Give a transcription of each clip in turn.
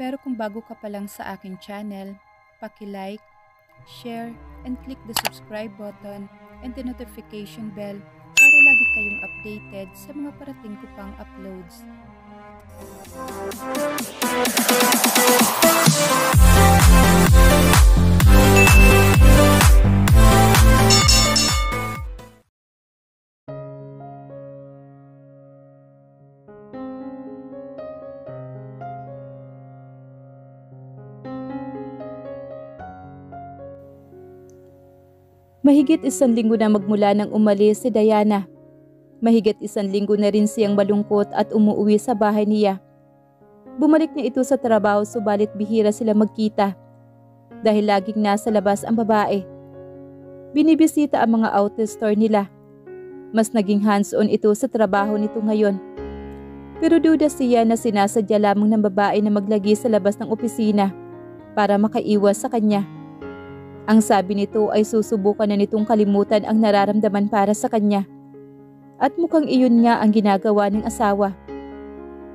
Pero kung bago ka pa lang sa aking channel, paki-like, share, and click the subscribe button and the notification bell para lagi kayong updated sa mga parating ko pang uploads. Mahigit 1 linggo na magmula nang umalis si Diana. Mahigit 1 linggo na rin siyang malungkot at umuwi sa bahay niya. Bumalik na ito sa trabaho subalit bihira sila magkita dahil laging nasa labas ang babae. Binibisita ang mga outlet store nila. Mas naging hands-on ito sa trabaho nito ngayon. Pero duda siya na sinasadya lamang ng babae na maglagi sa labas ng opisina para makaiwas sa kanya. Ang sabi nito ay susubukan na nitong kalimutan ang nararamdaman para sa kanya. At mukhang iyon nga ang ginagawa ng asawa.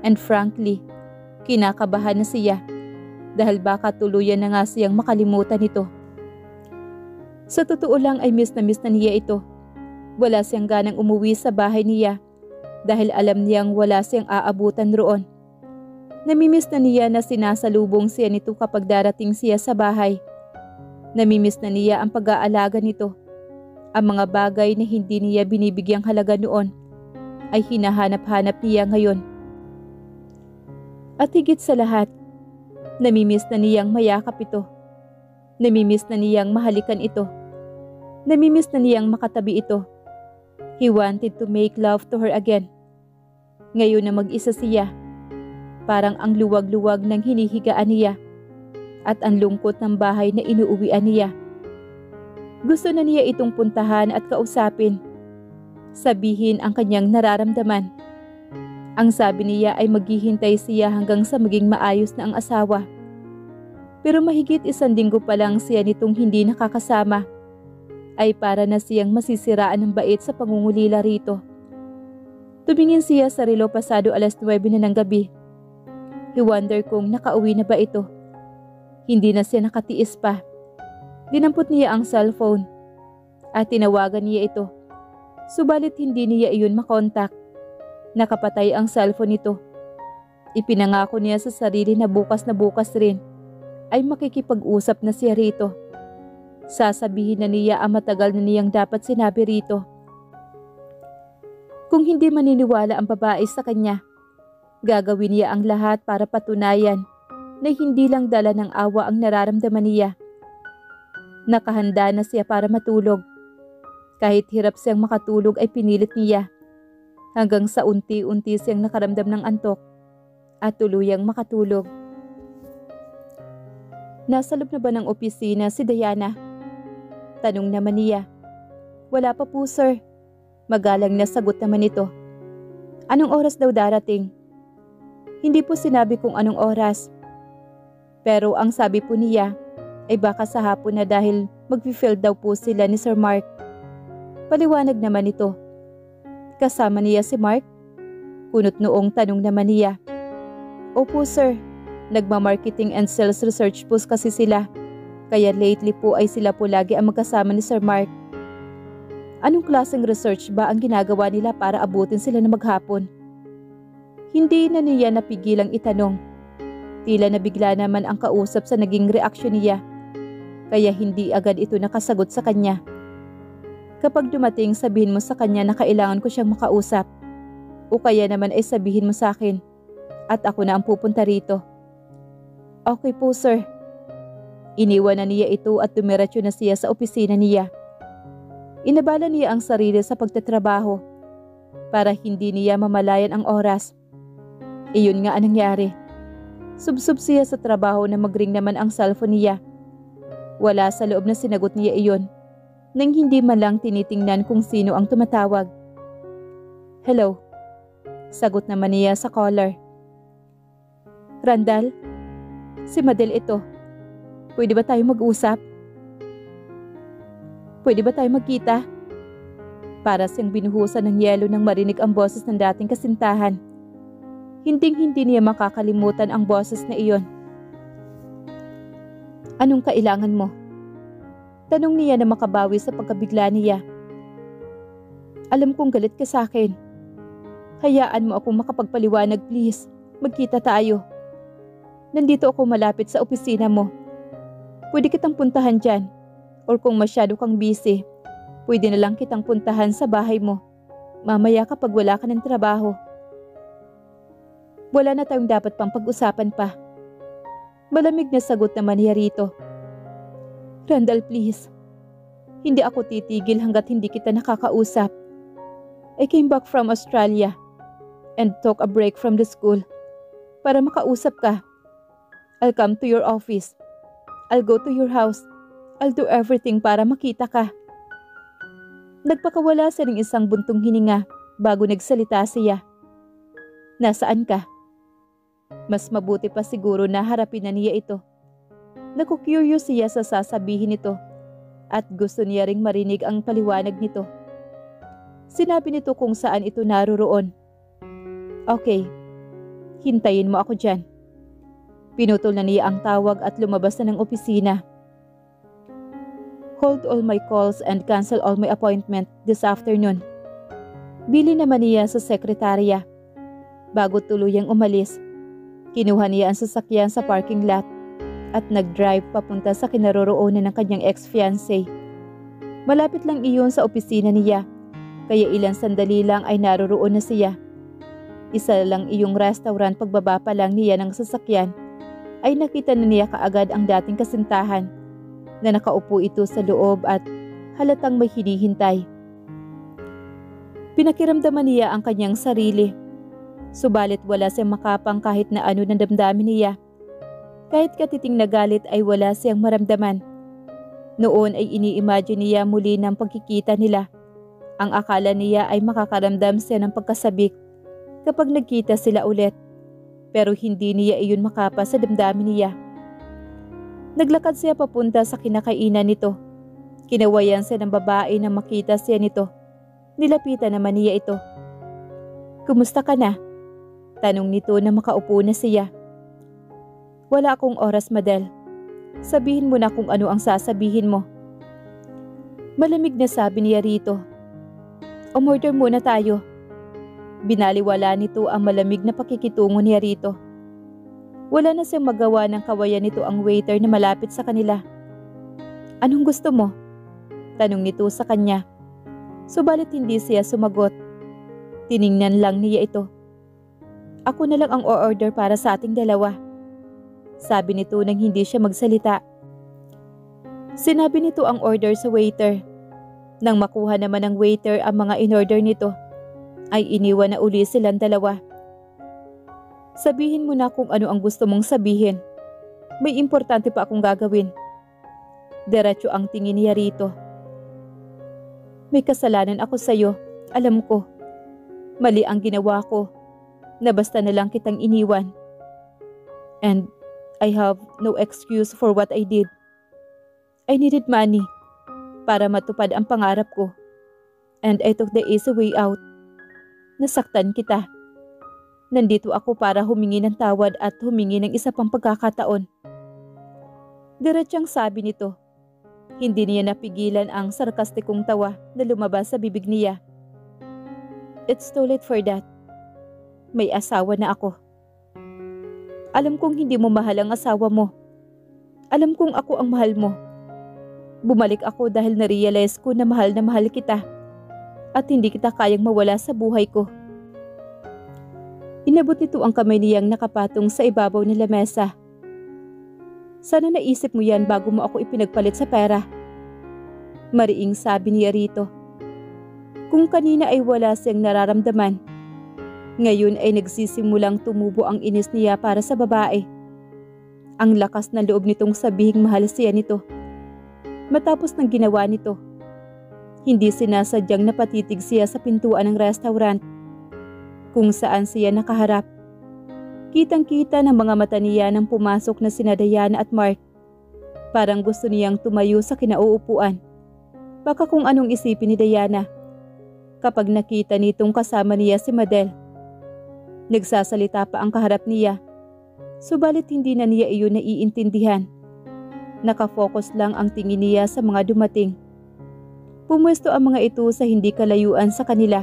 And frankly, kinakabahan na siya dahil baka tuluyan na nga siyang makalimutan ito. Sa totoo lang ay miss na niya ito. Wala siyang ganang umuwi sa bahay niya dahil alam niyang wala siyang aabutan roon. Namimiss na niya na sinasalubong siya nito kapag darating siya sa bahay. Namimiss na niya ang pag-aalaga nito. Ang mga bagay na hindi niya binibigyang halaga noon ay hinahanap-hanap niya ngayon. At higit sa lahat, namimiss na niyang mayakap ito. Namimiss na niyang mahalikan ito. Namimiss na niyang makatabi ito. He wanted to make love to her again. Ngayon na mag-isa siya, parang ang luwag-luwag ng hinihigaan niya at ang lungkot ng bahay na inuuwian niya. Gusto na niya itong puntahan at kausapin. Sabihin ang kanyang nararamdaman. Ang sabi niya ay maghihintay siya hanggang sa maging maayos na ang asawa. Pero mahigit 1 linggo pa lang siya nitong hindi nakakasama, ay para na siyang masisiraan ng bait sa pangungulila rito. Tumingin siya sa relo pasado 9:00 na ng gabi. He wonder kung nakauwi na ba ito. Hindi na siya nakatiis pa. Dinampot niya ang cellphone at tinawagan niya ito. Subalit hindi niya iyon makontak. Nakapatay ang cellphone nito. Ipinangako niya sa sarili na bukas rin ay makikipag-usap na siya rito. Sasabihin na niya ang matagal na niyang dapat sinabi rito. Kung hindi maniniwala ang babae sa kanya, gagawin niya ang lahat para patunayan na hindi lang dala ng awa ang nararamdaman niya. Nakahanda na siya para matulog. Kahit hirap siyang makatulog ay pinilit niya. Hanggang sa unti-unti siyang nakaramdam ng antok at tuluyang makatulog. Nasa loob na ba ng opisina si Diana? Tanong naman niya. Wala pa po sir. Magalang na sagot naman ito. Anong oras daw darating? Hindi po sinabi kung anong oras. Pero ang sabi po niya ay baka sa hapon na dahil mag-field daw po sila ni Sir Mark. Paliwanag naman ito. Kasama niya si Mark? Kunot noong tanong naman niya. Opo sir, nagma-marketing and sales research po kasi sila. Kaya lately po ay sila po lagi ang magkasama ni Sir Mark. Anong klaseng research ba ang ginagawa nila para abutin sila na maghapon? Hindi na niya napigilang itanong. Tila nabigla naman ang kausap sa naging reaksyon niya, kaya hindi agad ito nakasagot sa kanya. Kapag dumating, sabihin mo sa kanya na kailangan ko siyang makausap, o kaya naman ay sabihin mo sa akin, at ako na ang pupunta rito. Okay po sir. Iniwan na niya ito at dumiretso na siya sa opisina niya. Inabala niya ang sarili sa pagtatrabaho, para hindi niya mamalayan ang oras. Iyon nga ang nangyari. Subsub siya sa trabaho na mag-ring naman ang cellphone niya. Wala sa loob na sinagot niya iyon, nang hindi man lang tinitingnan kung sino ang tumatawag. Hello, sagot naman niya sa caller. Randall, si Madel ito. Pwede ba tayo mag-usap? Pwede ba tayo magkita? Para siyang binuhusan ng yelo nang marinig ang boses ng dating kasintahan. Hinding-hindi niya makakalimutan ang boses na iyon. Anong kailangan mo? Tanong niya na makabawi sa pagkabigla niya. Alam kong galit ka sa akin. Hayaan mo akong makapagpaliwanag, please. Magkita tayo. Nandito ako malapit sa opisina mo. Pwede kitang puntahan dyan. Or kung masyado kang busy, pwede na lang kitang puntahan sa bahay mo. Mamaya kapag wala ka ng trabaho. Wala na tayong dapat pang pag-usapan pa. Malamig na sagot naman niya rito. Randall, please. Hindi ako titigil hanggat hindi kita nakakausap. I came back from Australia and took a break from the school para makausap ka. I'll come to your office. I'll go to your house. I'll do everything para makita ka. Nagpakawala siya ng isang buntong hininga bago nagsalita siya. Nasaan ka? Mas mabuti pa siguro na harapin na niya ito. Naku-curious siya sa sasabihin nito at gusto niya ring marinig ang paliwanag nito. Sinabi nito kung saan ito naroroon. Okay, hintayin mo ako dyan. Pinutol na niya ang tawag at lumabas na ng opisina. Hold all my calls and cancel all my appointment this afternoon. Bili naman niya sa sekretarya. Bago tuluyang umalis, kinuha niya ang sasakyan sa parking lot at nag-drive papunta sa kinaroroonan ng kanyang ex-fiancé. Malapit lang iyon sa opisina niya, kaya ilang sandali lang ay naroroon na siya. Isa lang iyong restaurant pagbaba pa lang niya ng sasakyan, ay nakita na niya kaagad ang dating kasintahan na nakaupo ito sa loob at halatang may hinihintay. Pinakiramdaman niya ang kanyang sarili. Subalit wala siyang makapang kahit na ano ng damdamin niya. Kahit katiting na galit ay wala siyang maramdaman. Noon ay ini-imagine niya muli ng pagkikita nila. Ang akala niya ay makakaramdam siya ng pagkasabik kapag nagkita sila ulit. Pero hindi niya iyon makapa sa damdamin niya. Naglakad siya papunta sa kinakainan nito. Kinawayan siya ng babae na makita siya nito. Nilapitan naman niya ito. Kumusta ka na? Tanong nito na makaupo na siya. Wala akong oras, Madel. Sabihin mo na kung ano ang sasabihin mo. Malamig na sabi niya rito. Umorder muna tayo. Binaliwala nito ang malamig na pakikitungo niya rito. Wala na siyang magawa ng kawayan nito ang waiter na malapit sa kanila. Anong gusto mo? Tanong nito sa kanya. Subalit hindi siya sumagot. Tiningnan lang niya ito. Ako na lang ang o-order para sa ating dalawa. Sabi nito nang hindi siya magsalita. Sinabi nito ang order sa waiter. Nang makuha naman ng waiter ang mga in-order nito, ay iniwan na uli silang dalawa. Sabihin mo na kung ano ang gusto mong sabihin. May importante pa akong gagawin. Diretso ang tingin niya rito. May kasalanan ako sa'yo, alam ko. Mali ang ginawa ko, na basta na lang kitang iniwan. And I have no excuse for what I did. I needed money para matupad ang pangarap ko. And I took the easy way out. Nasaktan kita. Nandito ako para humingi ng tawad at humingi ng isa pang pagkakataon. Diretsang sabi nito. Hindi niya napigilan ang sarkastikong tawa na lumabas sa bibig niya. It's too late for that. May asawa na ako. Alam kong hindi mo mahal ang asawa mo. Alam kong ako ang mahal mo. Bumalik ako dahil na-realize ko na mahal kita at hindi kita kayang mawala sa buhay ko. Inabot nito ang kamay niyang nakapatong sa ibabaw ng lamesa. Sana naisip mo yan bago mo ako ipinagpalit sa pera. Mariing sabi niya rito. Kung kanina ay wala siyang nararamdaman, ngayon ay nagsisimulang tumubo ang inis niya para sa babae. Ang lakas ng loob nitong sabihing mahal siya nito. Matapos ng ginawa nito, hindi sinasadyang napatitig siya sa pintuan ng restaurant kung saan siya nakaharap. Kitang-kita ng mga mata niya nang pumasok na sina Diana at Mark. Parang gusto niyang tumayo sa kinauupuan. Baka kung anong isipin ni Diana kapag nakita nitong kasama niya si Madel. Nagsasalita pa ang kaharap niya, subalit hindi na niya iyon naiintindihan. Nakafocus lang ang tingin niya sa mga dumating. Pumwesto ang mga ito sa hindi kalayuan sa kanila.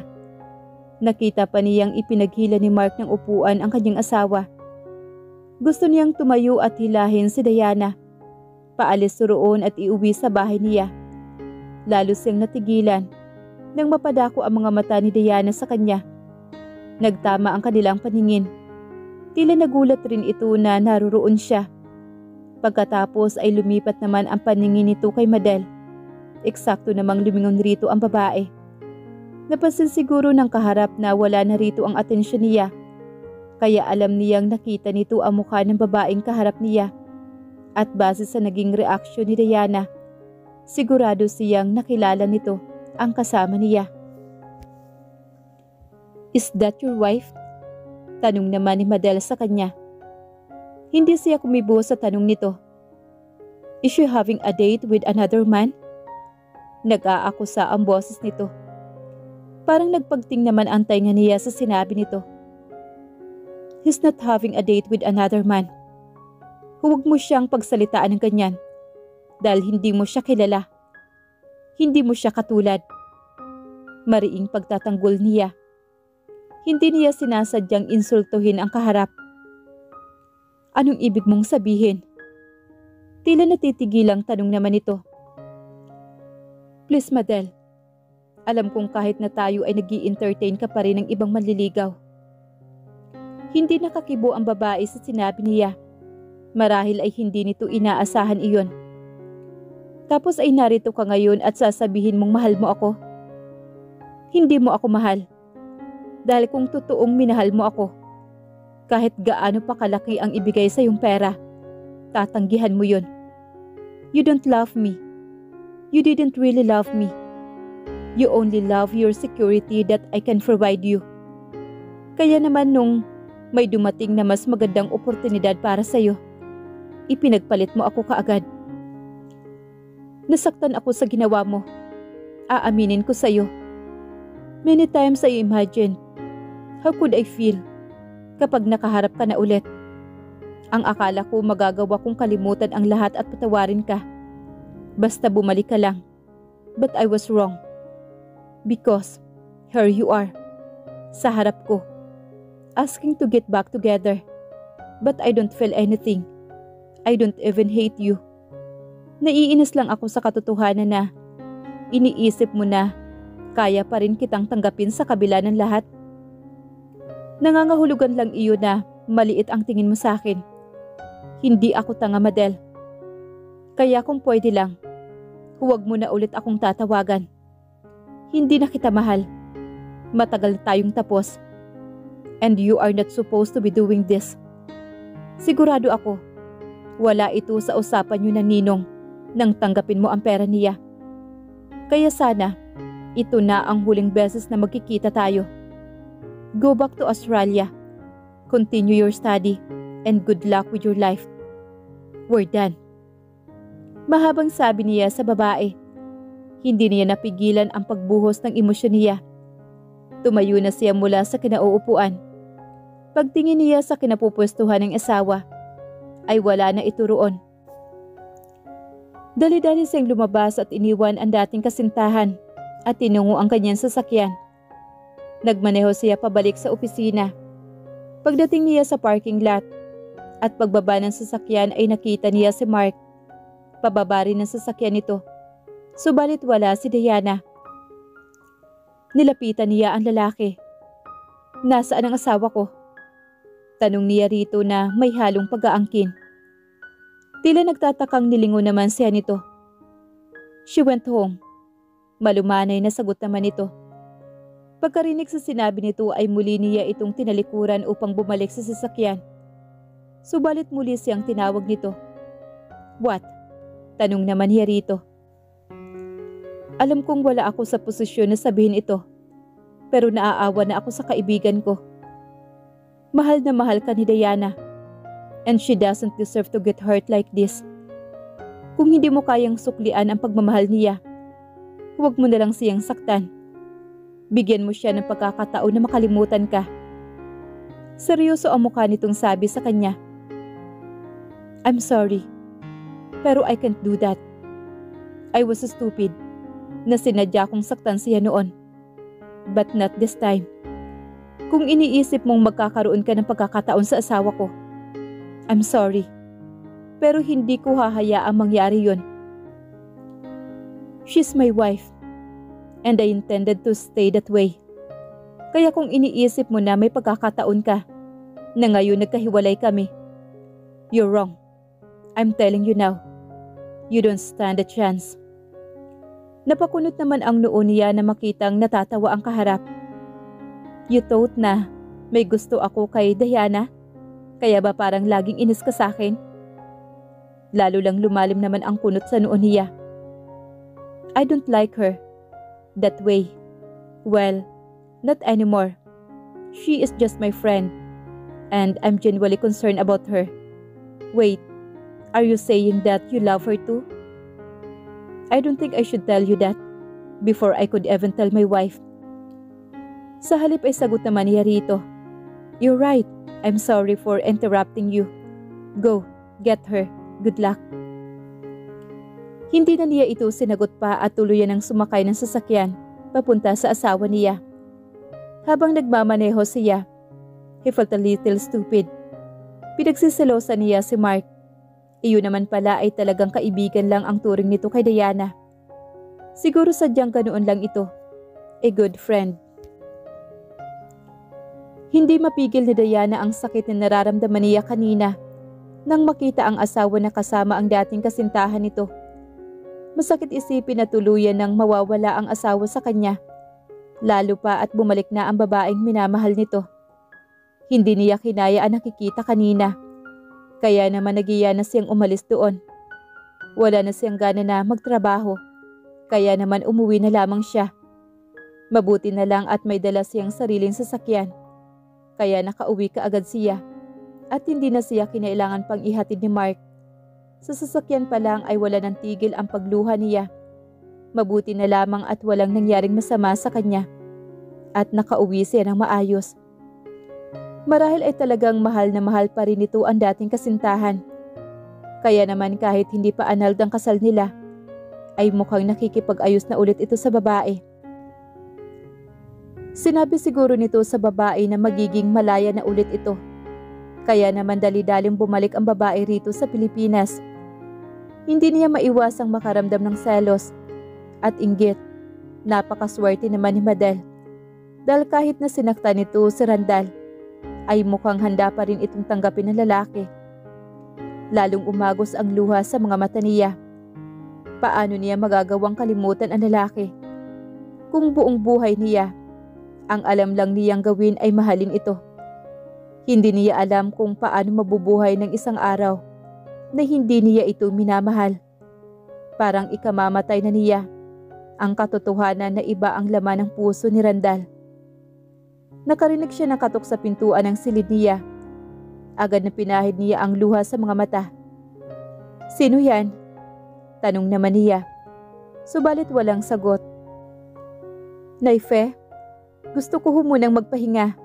Nakita pa niyang ipinaghila ni Mark ng upuan ang kanyang asawa. Gusto niyang tumayo at hilahin si Diana. Paalis roon at iuwi sa bahay niya. Lalo siyang natigilan nang mapadako ang mga mata ni Diana sa kanya. Nagtama ang kanilang paningin. Tila nagulat rin ito na naroroon siya. Pagkatapos ay lumipat naman ang paningin nito kay Madel. Eksakto namang lumingon rito ang babae. Napansin siguro ng kaharap na wala na rito ang atensyon niya. Kaya alam niyang nakita nito ang mukha ng babaeng kaharap niya. At base sa naging reaksyon ni Diana, sigurado siyang nakilala nito ang kasama niya. "Is that your wife?" Tanong naman ni Madel sa kanya. Hindi siya kumibo sa tanong nito. "Is she having a date with another man?" Nag-aakusa ang boses nito. Parang nagpagting naman ang tainga niya sa sinabi nito. "He's not having a date with another man. Huwag mo siyang pagsalitaan ng ganyan dahil hindi mo siya kilala. Hindi mo siya katulad." Mariing pagtatanggol niya. Hindi niya sinasadyang insultuhin ang kaharap. "Anong ibig mong sabihin?" Tila natitigilang tanong naman ito. "Please, Madel. Alam kong kahit na tayo ay nag-i-entertain ka pa rin ng ibang manliligaw." Hindi nakakibo ang babae sa sinabi niya. Marahil ay hindi nito inaasahan iyon. Tapos ay narito ka ngayon at sasabihin mong mahal mo ako. Hindi mo ako mahal. Dahil kung totoong minahal mo ako, kahit gaano pa kalaki ang ibigay sa iyong pera, tatanggihan mo yun. You don't love me. You didn't really love me. You only love your security that I can provide you. Kaya naman nung may dumating na mas magandang oportunidad para sa iyo, ipinagpalit mo ako kaagad. Nasaktan ako sa ginawa mo. Aaminin ko sa iyo. Many times I imagine, how could I feel kapag nakaharap ka na ulit? Ang akala ko magagawa kong kalimutan ang lahat at patawarin ka. Basta bumalik ka lang. But I was wrong. Because here you are, sa harap ko, asking to get back together. But I don't feel anything. I don't even hate you. Naiinis lang ako sa katotohanan na iniisip mo na kaya pa rin kitang tanggapin sa kabila ng lahat. Nangangahulugan lang iyo na maliit ang tingin mo sa akin. Hindi ako tanga, Madel. Kaya kung pwede lang, huwag mo na ulit akong tatawagan. Hindi na kita mahal. Matagal na tayong tapos. And you are not supposed to be doing this. Sigurado ako, wala ito sa usapan niyo ng ninong nang tanggapin mo ang pera niya. Kaya sana, ito na ang huling beses na magkikita tayo. Go back to Australia. Continue your study and good luck with your life. We're done. Mahabang sabi niya sa babae. Hindi niya napigilan ang pagbuhos ng emosyon niya. Tumayo na siya mula sa kinauupuan. Pagtingin niya sa kinapupwestuhan ng asawa, ay wala na ito roon. Dali-dali siyang lumabas at iniwan ang dating kasintahan at tinungo ang kanyang sasakyan. Nagmaneho siya pabalik sa opisina. Pagdating niya sa parking lot at pagbaba ng sasakyan ay nakita niya si Mark. Pababa rin ng sasakyan nito. Subalit wala si Diana. Nilapitan niya ang lalaki. "Nasaan ang asawa ko?" Tanong niya rito na may halong pag-aangkin. Tila nagtatakang nilingon naman siya nito. "She went home." Malumanay na sagot naman ito. Pagkarinig sa sinabi nito ay muli niya itong tinalikuran upang bumalik sa sasakyan. Subalit muli siyang tinawag nito. "What?" Tanong naman niya rito. "Alam kong wala ako sa posisyon na sabihin ito, pero naaawa na ako sa kaibigan ko. Mahal na mahal ka ni Diana, and she doesn't deserve to get hurt like this. Kung hindi mo kayang suklian ang pagmamahal niya, huwag mo na lang siyang saktan. Bigyan mo siya ng pagkakataon na makalimutan ka." Seryoso ang mukha nitong sabi sa kanya. "I'm sorry. Pero I can't do that. I was stupid na sinadya kong saktan siya noon. But not this time. Kung iniisip mong magkakaroon ka ng pagkakataon sa asawa ko, I'm sorry. Pero hindi ko hahayaang mangyari yun. She's my wife. And I intended to stay that way. Kaya kung iniisip mo na may pagkakataon ka, na ngayon nagkahiwalay kami, you're wrong. I'm telling you now. You don't stand a chance. Napakunot naman ang noo niya na makitang natatawa ang kaharap. You thought na may gusto ako kay Diana? Kaya ba parang laging inis ka sa akin? Lalo lang lumalim naman ang kunot sa noo niya. I don't like her that way. Well, not anymore. She is just my friend. And I'm genuinely concerned about her. Wait, are you saying that you love her too? I don't think I should tell you that before I could even tell my wife. Sa halip ay sagot naman niya rito. You're right. I'm sorry for interrupting you. Go, get her. Good luck. Hindi na niya ito sinagot pa at tuluyan ang sumakay ng sasakyan papunta sa asawa niya. Habang nagmamaneho siya, he felt a little stupid. Pinagsisilosa niya si Mark. Iyon naman pala ay talagang kaibigan lang ang turing nito kay Diana. Siguro sadyang ganoon lang ito. A good friend. Hindi mapigil ni Diana ang sakit na nararamdaman niya kanina nang makita ang asawa na kasama ang dating kasintahan nito. Masakit isipin na tuluyan nang mawawala ang asawa sa kanya. Lalo pa at bumalik na ang babaeng minamahal nito. Hindi niya kinaya ang nakikita kanina. Kaya naman nagiya na siyang umalis doon. Wala na siyang gana na magtrabaho. Kaya naman umuwi na lamang siya. Mabuti na lang at may dala siyang sariling sasakyan. Kaya nakauwi kaagad siya. At hindi na siya kinailangan pang ihatid ni Mark. Sa sasakyan pa lang ay wala ng tigil ang pagluha niya. Mabuti na lamang at walang nangyaring masama sa kanya. At nakauwi siya ng maayos. Marahil ay talagang mahal na mahal pa rin ito ang dating kasintahan. Kaya naman kahit hindi pa annulled ang kasal nila, ay mukhang nakikipag-ayos na ulit ito sa babae. Sinabi siguro nito sa babae na magiging malaya na ulit ito. Kaya naman dali-daling bumalik ang babae rito sa Pilipinas. Hindi niya maiwasang makaramdam ng selos at inggit. Napakaswerte naman ni Madel. Dahil kahit na sinaktan nito si Randall, ay mukhang handa pa rin itong tanggapin ng lalaki. Lalong umagos ang luha sa mga mata niya. Paano niya magagawang kalimutan ang lalaki? Kung buong buhay niya, ang alam lang niyang gawin ay mahalin ito. Hindi niya alam kung paano mabubuhay ng isang araw na hindi niya ito minamahal. Parang ikamamatay na niya ang katotohanan na iba ang laman ng puso ni Randall. Nakarinig siya ng katok sa pintuan ng silid niya. Agad na pinahid niya ang luha sa mga mata. Sino yan? Tanong naman niya. Subalit walang sagot. Naife, gusto ko munang magpahinga.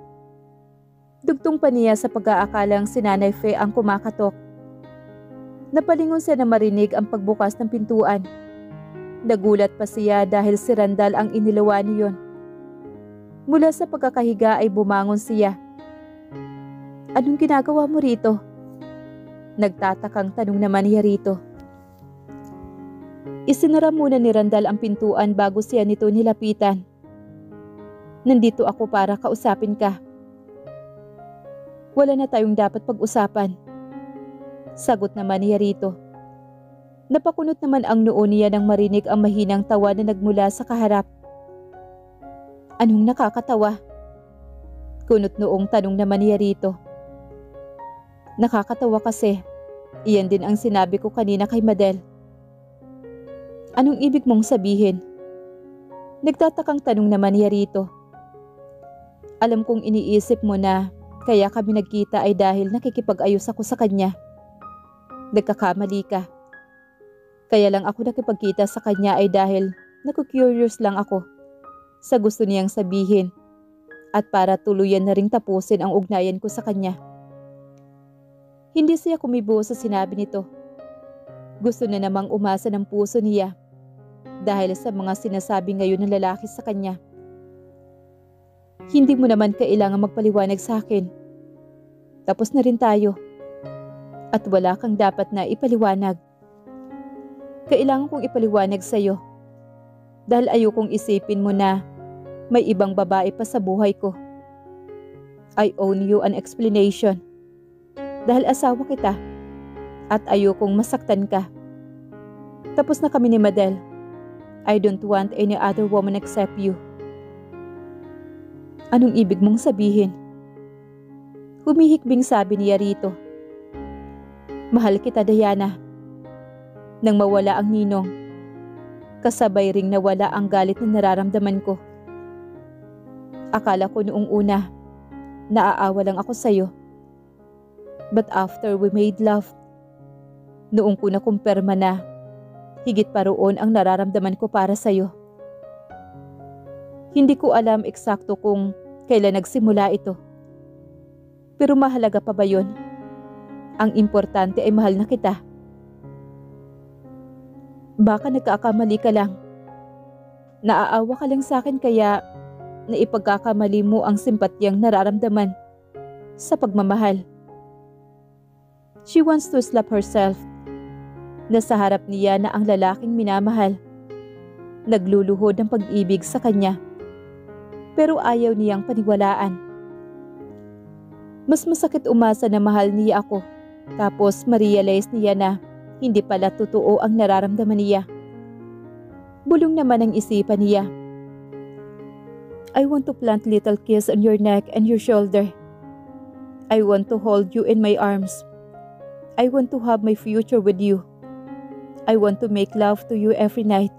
Dugtong pa niya sa pag-aakalang si Nanay Fe ang kumakatok. Napalingon siya na marinig ang pagbukas ng pintuan. Nagulat pa siya dahil si Randall ang inilawan niyon. Mula sa pagkakahiga ay bumangon siya. Anong ginagawa mo rito? Nagtatakang tanong naman niya rito. Isinara muna ni Randall ang pintuan bago siya nito nilapitan. Nandito ako para kausapin ka. Wala na tayong dapat pag-usapan. Sagot naman niya rito. Napakunot naman ang noo niya nang marinig ang mahinang tawa na nagmula sa kaharap. Anong nakakatawa? Kunot noong tanong naman niya rito. Nakakatawa kasi. Iyan din ang sinabi ko kanina kay Madel. Anong ibig mong sabihin? Nagtatakang tanong naman niya rito. Alam kong iniisip mo na kaya kami nagkita ay dahil nakikipag-ayos ako sa kanya. Nagkakamali ka. Kaya lang ako nakipagkita sa kanya ay dahil naku-curious lang ako sa gusto niyang sabihin at para tuluyan na ring tapusin ang ugnayan ko sa kanya. Hindi siya kumibo sa sinabi nito. Gusto na namang umasa ng puso niya dahil sa mga sinasabi ngayon ng lalaki sa kanya. Hindi mo naman kailangan magpaliwanag sa akin. Tapos na rin tayo. At wala kang dapat na ipaliwanag. Kailangan kong ipaliwanag sa'yo dahil ayokong isipin mo na may ibang babae pa sa buhay ko. I owe you an explanation dahil asawa kita at ayokong masaktan ka. Tapos na kami ni Madel. I don't want any other woman except you. Anong ibig mong sabihin? Humihikbing sabi niya rito. Mahal kita, Diana. Nang mawala ang ninong, kasabay ring nawala ang galit na nararamdaman ko. Akala ko noong una, naaawa lang ako sa'yo. But after we made love, noong ko na kumpirma na higit pa roon ang nararamdaman ko para sa'yo. Hindi ko alam eksakto kung kailan nagsimula ito. Pero mahalaga pa ba yun? Ang importante ay mahal na kita. Baka nagkakamali ka lang. Naaawa ka lang sa akin kaya naipagkakamali mo ang simpatyang nararamdaman sa pagmamahal. She wants to slap herself. Nasa harap niya na ang lalaking minamahal. Nagluluhod ng pag-ibig sa kanya. Pero ayaw niyang paniwalaan. Mas masakit umasa na mahal niya ako. Tapos ma-realize niya na hindi pala totoo ang nararamdaman niya. Bulong naman ang isipan niya. I want to plant little kiss on your neck and your shoulder. I want to hold you in my arms. I want to have my future with you. I want to make love to you every night.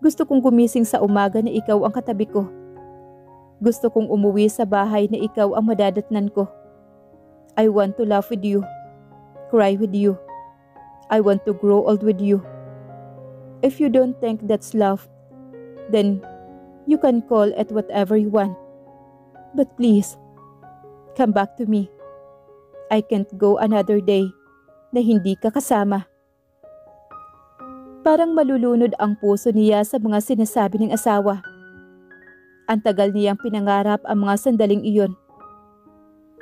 Gusto kong gumising sa umaga na ikaw ang katabi ko. Gusto kong umuwi sa bahay na ikaw ang madadatnan ko. I want to laugh with you. Cry with you. I want to grow old with you. If you don't think that's love, then you can call it whatever you want. But please, come back to me. I can't go another day na hindi ka kasama. Parang malulunod ang puso niya sa mga sinasabi ng asawa. Ang tagal niyang pinangarap ang mga sandaling iyon.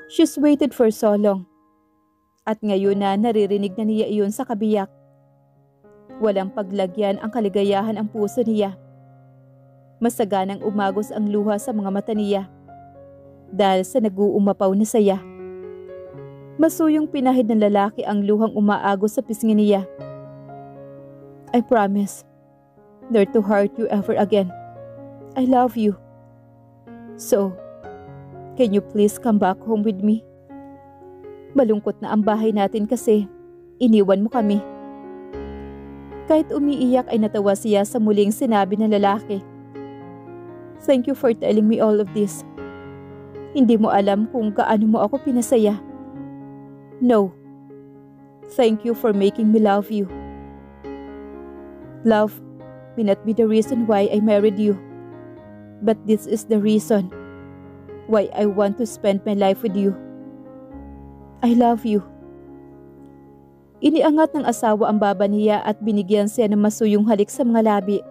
She's waited for so long. At ngayon na naririnig na niya iyon sa kabiyak. Walang paglagyan ang kaligayahan ang puso niya. Masaganang umagos ang luha sa mga mata niya. Dahil sa nag-uumapaw na saya. Masuyong pinahid ng lalaki ang luhang umaagos sa pisngi niya. I promise not to hurt you ever again. I love you. So, can you please come back home with me? Malungkot na ang bahay natin kasi iniwan mo kami. Kahit umiiyak ay natawa siya sa muling sinabi ng lalaki. Thank you for telling me all of this. Hindi mo alam kung gaano mo ako pinasaya. No. Thank you for making me love you. Love may not be the reason why I married you. But this is the reason why I want to spend my life with you. I love you. Iniangat ng asawa ang baba niya at binigyan siya ng masuyong halik sa mga labi.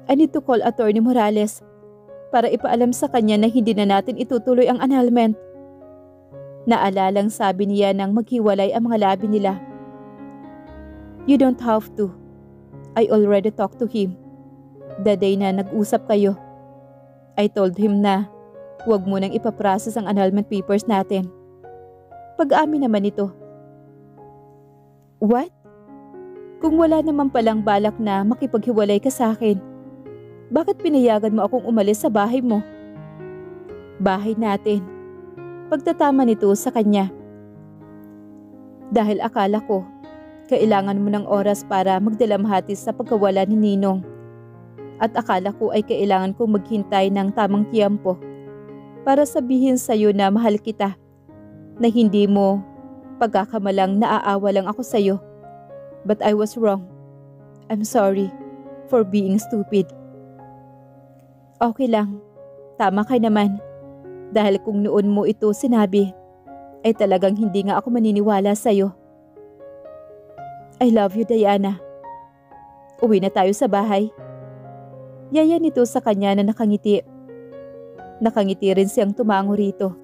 I need to call Attorney Morales para ipaalam sa kanya na hindi na natin itutuloy ang annulment. Naalalang sabi niya nang maghiwalay ang mga labi nila. You don't have to. I already talked to him. The day na nag-usap kayo, I told him na huwag mo nang ipaprocess ang annulment papers natin. Pag-amin naman ito. What? Kung wala naman palang balak na makipaghiwalay ka sa akin, bakit pinayagan mo akong umalis sa bahay mo? Bahay natin. Pagtatama nito sa kanya. Dahil akala ko, kailangan mo ng oras para magdalamhati sa pagkawala ni Ninong. At akala ko ay kailangan kong maghintay ng tamang tiyempo para sabihin sa'yo na mahal kita. Na hindi mo pagkakamalang naaawa lang ako sa'yo. But I was wrong. I'm sorry for being stupid. Okay lang. Tama ka naman. Dahil kung noon mo ito sinabi, ay talagang hindi nga ako maniniwala sa'yo. I love you, Diana. Uwi na tayo sa bahay. Yaya nito sa kanya na nakangiti. Nakangiti rin siyang tumango rito.